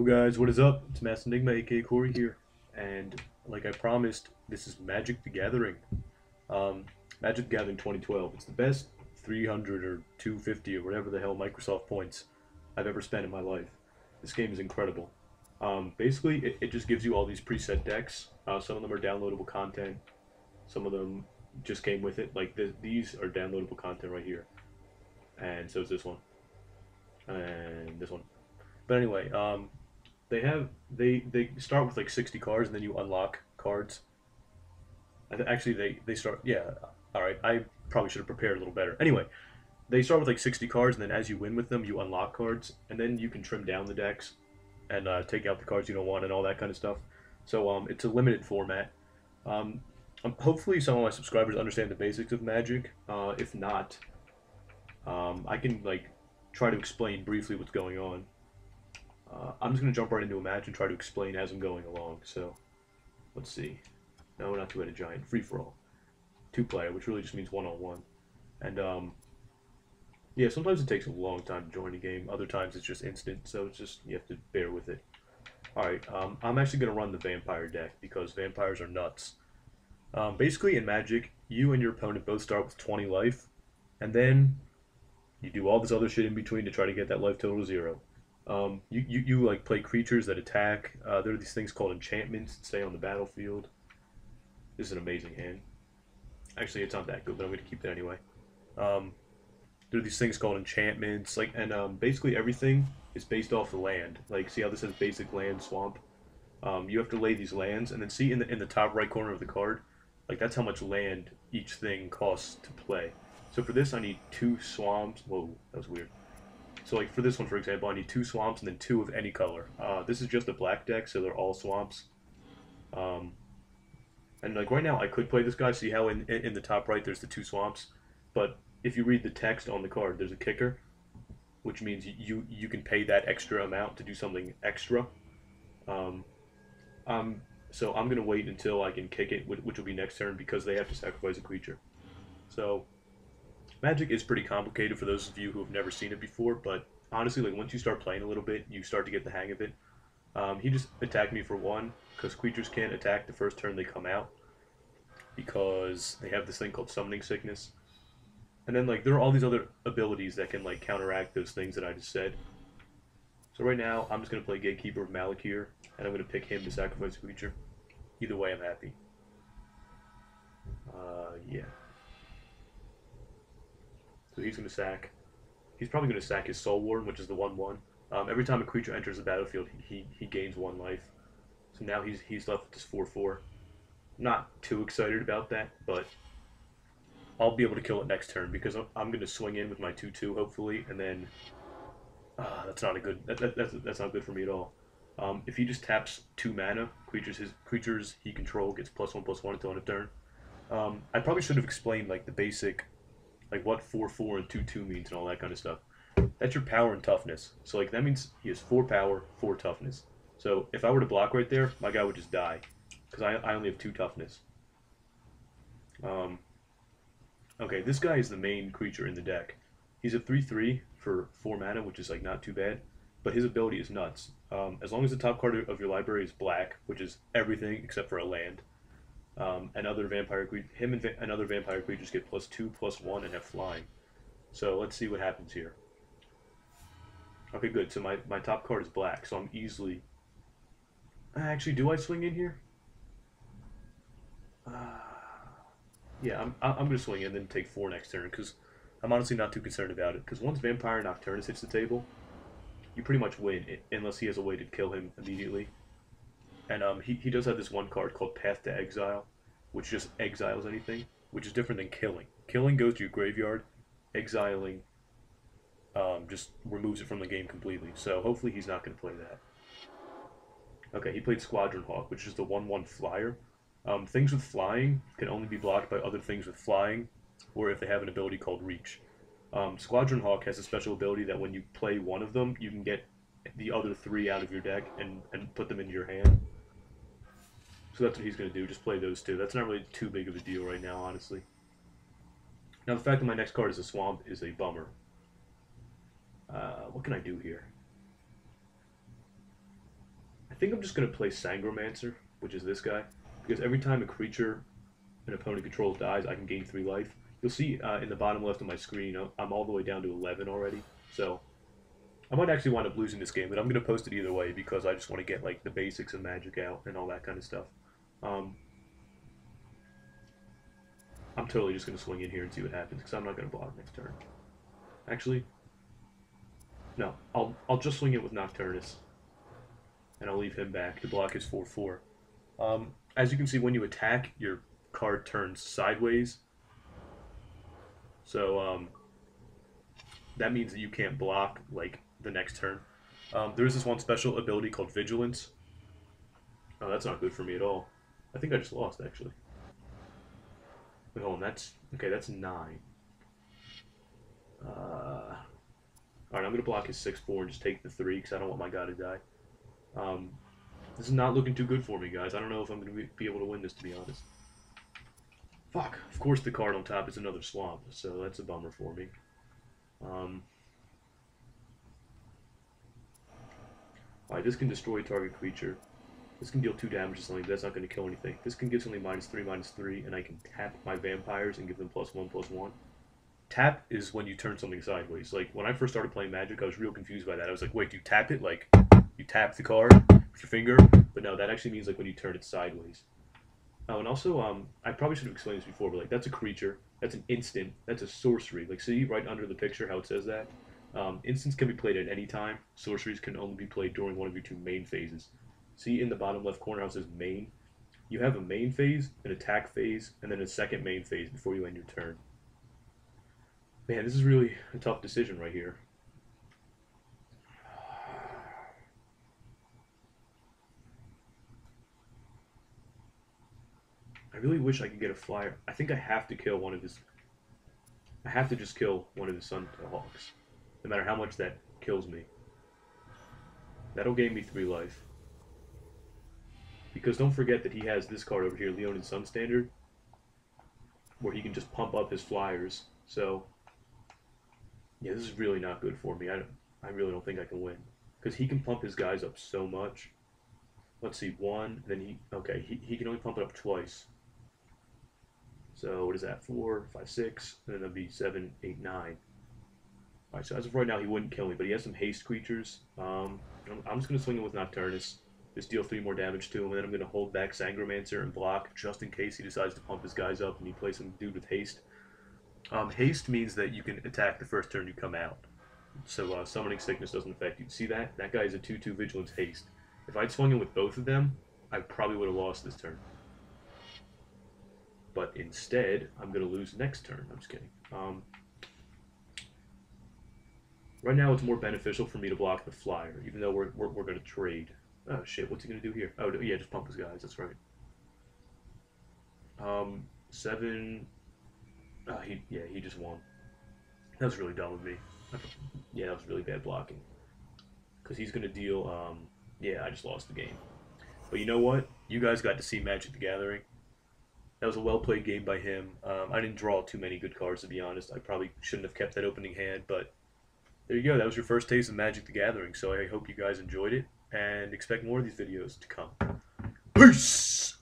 Guys, what is up? It's Mass Enigma, aka Corey here, and like I promised, this is Magic the Gathering. Magic the Gathering 2012. It's the best 300 or 250 or whatever the hell Microsoft points I've ever spent in my life. This game is incredible. Basically, it just gives you all these preset decks. Some of them are downloadable content. Some of them just came with it. Like these are downloadable content right here, and so is this one and this one. But anyway, they start with like 60 cards, and then you unlock cards. Actually, they start, yeah. All right, I probably should have prepared a little better. Anyway, they start with like 60 cards, and then as you win with them, you unlock cards, and then you can trim down the decks and take out the cards you don't want and all that kind of stuff. So it's a limited format. Um, Hopefully, some of my subscribers understand the basics of Magic. If not, I can like try to explain briefly what's going on. I'm just going to jump right into a match and try to explain as I'm going along. So, let's see. No, not two-headed giant. Free-for-all. Two-player, which really just means one-on-one. And, yeah, sometimes it takes a long time to join a game. Other times it's just instant, so it's just, you have to bear with it. Alright, I'm actually going to run the vampire deck because vampires are nuts. Basically, in Magic, you and your opponent both start with 20 life, and then you do all this other shit in between to try to get that life total to 0. You like play creatures that attack. There are these things called enchantments that stay on the battlefield. This is an amazing hand. Actually, it's not that good, but I'm going to keep it anyway. There are these things called enchantments, like, and basically everything is based off the land. Like, see how this says basic land swamp? You have to lay these lands, and then see in the top right corner of the card, like that's how much land each thing costs to play. So for this, I need 2 swamps. Whoa, that was weird. So like for this one, for example, I need 2 swamps and then 2 of any color. This is just a black deck, so they're all swamps. And like right now, I could play this guy. See how in the top right there's the 2 swamps, but if you read the text on the card, there's a kicker, which means you can pay that extra amount to do something extra. Um, so I'm gonna wait until I can kick it, which will be next turn because they have to sacrifice a creature. So Magic is pretty complicated for those of you who have never seen it before, but honestly, like once you start playing a little bit, you start to get the hang of it. He just attacked me for 1 because creatures can't attack the first turn they come out because they have this thing called summoning sickness. And then like there are all these other abilities that can like counteract those things that I just said. So right now, I'm just gonna play Gatekeeper of Malakir, and I'm gonna pick him to sacrifice a creature. Either way, I'm happy. Yeah. So he's going to sack. He's probably going to sack his Soul Warden, which is the 1/1. Every time a creature enters the battlefield, he gains 1 life. So now he's left with this 4/4. Not too excited about that, but I'll be able to kill it next turn because I'm going to swing in with my 2/2 hopefully, and then that's not a good. That's not good for me at all. If he just taps 2 mana, creatures he control gets +1/+1 until end of turn. I probably should have explained like the basic, like what 4/4 and 2/2 means and all that kind of stuff. That's your power and toughness. So like that means he has 4 power, 4 toughness. So if I were to block right there, my guy would just die because I only have 2 toughness. Okay, this guy is the main creature in the deck. He's a 3/3 for 4 mana, which is like not too bad, but his ability is nuts. As long as the top card of your library is black, which is everything except for a land, and other other vampire creatures get +2/+1 and have flying. So let's see what happens here. Okay, good. So my top card is black, so I'm easily. Actually, do I swing in here? Yeah, I'm gonna swing in and then take 4 next turn because I'm honestly not too concerned about it. Because once Vampire Nocturnus hits the table, you pretty much win unless he has a way to kill him immediately. And he does have this one card called Path to Exile, which just exiles anything, which is different than killing. Killing goes to your graveyard, exiling just removes it from the game completely. So hopefully he's not going to play that. Okay, he played Squadron Hawk, which is the 1/1 flyer. Things with flying can only be blocked by other things with flying, or if they have an ability called Reach. Squadron Hawk has a special ability that when you play one of them, you can get the other 3 out of your deck and put them into your hand. So that's what he's going to do, just play those 2. That's not really too big of a deal right now, honestly. Now, the fact that my next card is a Swamp is a bummer. What can I do here? think I'm just going to play Sangromancer, which is this guy, because every time a creature an opponent controls dies, I can gain 3 life. You'll see in the bottom left of my screen, I'm all the way down to 11 already. So I might actually wind up losing this game, but I'm going to post it either way because I just want to get like the basics of Magic out and all that kind of stuff. I'm totally just going to swing in here and see what happens because I'm not going to block next turn. Actually, no, I'll just swing it with Nocturnus, and I'll leave him back to block his 4/4. As you can see, when you attack, your card turns sideways. So that means that you can't block like the next turn. There is this one special ability called Vigilance. Oh, that's not good for me at all. I think I just lost actually. Wait, hold on, that's okay. That's 9. All right, I'm gonna block his 6/4 and just take the 3 because I don't want my guy to die. This is not looking too good for me, guys. I don't know if I'm gonna be able to win this, to be honest. Fuck. Of course, the card on top is another swamp, so that's a bummer for me. Alright, this can destroy target creature. This can deal 2 damage to something, but that's not going to kill anything. This can give something -3/-3, and I can tap my vampires and give them +1/+1. Tap is when you turn something sideways. Like, when I first started playing Magic, I was real confused by that. I was like, wait, do you tap it? Like, you tap the card with your finger? But no, that actually means, like, when you turn it sideways. Oh, and also, I probably should have explained this before, but, like, that's a creature. That's an instant. That's a sorcery. Like, see right under the picture how it says that? Instants can be played at any time. Sorceries can only be played during one of your 2 main phases. See in the bottom left corner how it says main? You have a main phase, an attack phase, and then a second main phase before you end your turn. Man, this is really a tough decision right here. I really wish I could get a flyer. I think I have to kill one of his... I have to just kill one of his Sunhawks. No matter how much that kills me. That'll gain me 3 life. Because don't forget that he has this card over here, Leonin Sun Standard, where he can just pump up his flyers. So, yeah, this is really not good for me. I really don't think I can win. Because he can pump his guys up so much. Let's see, 1, then he can only pump it up twice. So, what is that? 4, 5, 6, and then that'd be 7, 8, 9. Alright, so as of right now, he wouldn't kill me, but he has some haste creatures. I'm just going to swing him with Nocturnus. Just deal 3 more damage to him, and then I'm going to hold back Sangromancer and block just in case he decides to pump his guys up and he plays some dude with haste. Haste means that you can attack the first turn you come out. So Summoning Sickness doesn't affect you. See that? That guy is a 2/2 Vigilance Haste. If I'd swung him with both of them, I probably would have lost this turn. But instead, I'm going to lose next turn. I'm just kidding. Right now, it's more beneficial for me to block the flyer, even though we're going to trade. Oh shit, what's he gonna do here? Oh yeah, just pump his guys, that's right. 7. Oh, he just won. That was really dumb of me. Yeah, that was really bad blocking. Because he's gonna deal, yeah, I just lost the game. But you know what? You guys got to see Magic the Gathering. That was a well-played game by him. I didn't draw too many good cards, to be honest. I probably shouldn't have kept that opening hand, but there you go. That was your first taste of Magic the Gathering, so I hope you guys enjoyed it. And expect more of these videos to come. Peace!